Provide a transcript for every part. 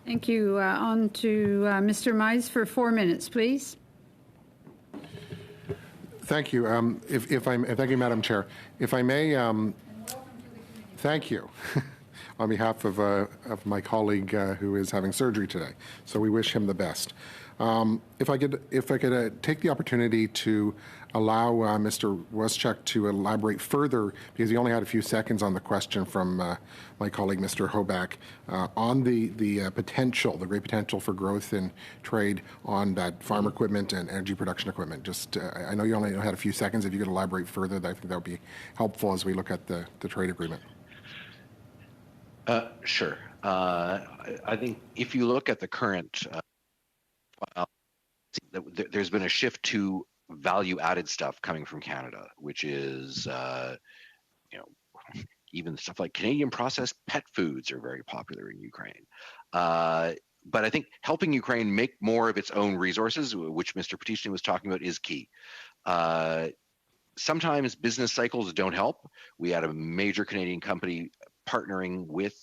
Thank you. On to Mr. Mize for 4 minutes, please. Thank you. Thank you, Madam Chair. If I may, thank you on behalf of my colleague who is having surgery today. So we wish him the best. If I could take the opportunity to allow Mr. Wuschek to elaborate further, because he only had a few seconds on the question from my colleague, Mr. Hoback, on the potential, the great potential for growth in trade on that farm equipment and energy production equipment. Just, I know you only had a few seconds. If you could elaborate further, I think that would be helpful as we look at the trade agreement. Sure. I think if you look at the current there's been a shift to value-added stuff coming from Canada, which is, even stuff like Canadian processed pet foods are very popular in Ukraine. But I think helping Ukraine make more of its own resources, which Mr. Petitian was talking about, is key. Sometimes business cycles don't help. We had a major Canadian company partnering with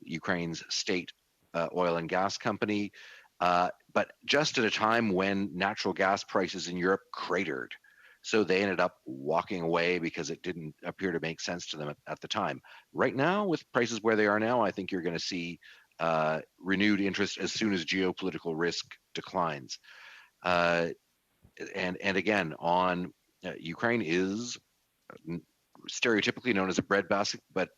Ukraine's state oil and gas company, but just at a time when natural gas prices in Europe cratered. So they ended up walking away because it didn't appear to make sense to them at the time. Right now, with prices where they are now, I think you're going to see renewed interest as soon as geopolitical risk declines. And again, on Ukraine is stereotypically known as a breadbasket, but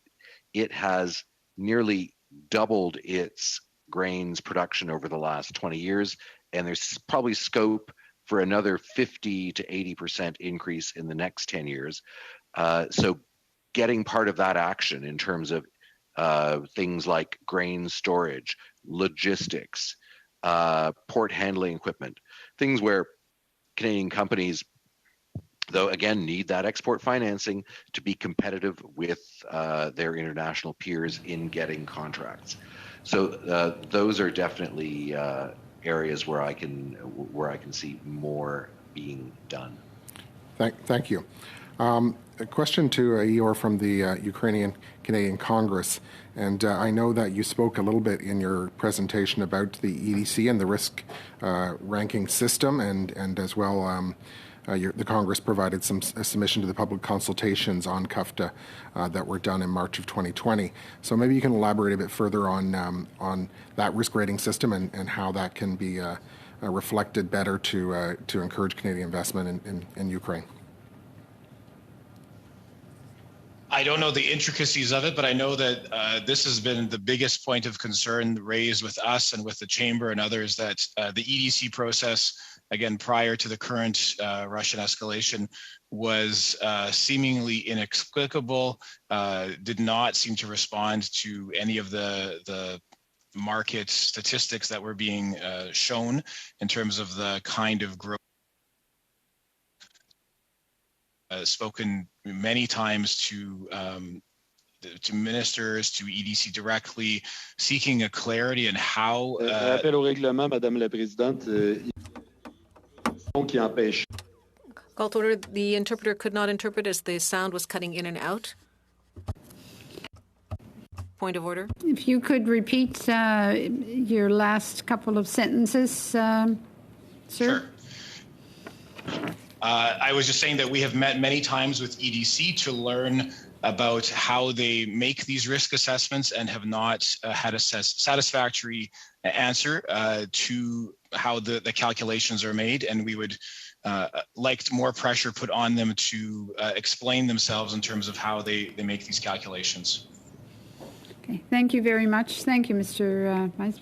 it has nearly doubled its grains production over the last 20 years, and there's probably scope for another 50 to 80% increase in the next 10 years. So getting part of that action in terms of things like grain storage, logistics, port handling equipment, things where Canadian companies, though, again, need that export financing to be competitive with their international peers in getting contracts. So those are definitely areas where I can see more being done. Thank you. A question to Ihor from the Ukrainian Canadian Congress, and I know that you spoke a little bit in your presentation about the EDC and the risk ranking system, and as well. The Congress provided a submission to the public consultations on CUFTA that were done in March of 2020. So maybe you can elaborate a bit further on that risk rating system and how that can be reflected better to encourage Canadian investment in Ukraine. I don't know the intricacies of it, but I know that this has been the biggest point of concern raised with us and with the Chamber and others, that the EDC process, again, prior to the current Russian escalation, was seemingly inexplicable, did not seem to respond to any of the market statistics that were being shown in terms of the kind of growth. Spoken many times to ministers, to EDC directly, seeking a clarity in how. Rappel au règlement, Madame la Présidente. Call to order. The interpreter could not interpret as the sound was cutting in and out. Point of order. If you could repeat your last couple of sentences, sir. Sure. I was just saying that we have met many times with EDC to learn about how they make these risk assessments and have not had a satisfactory answer to how the calculations are made, and we would like more pressure put on them to explain themselves in terms of how they make these calculations. Okay, thank you very much. Thank you, Mr. Mize.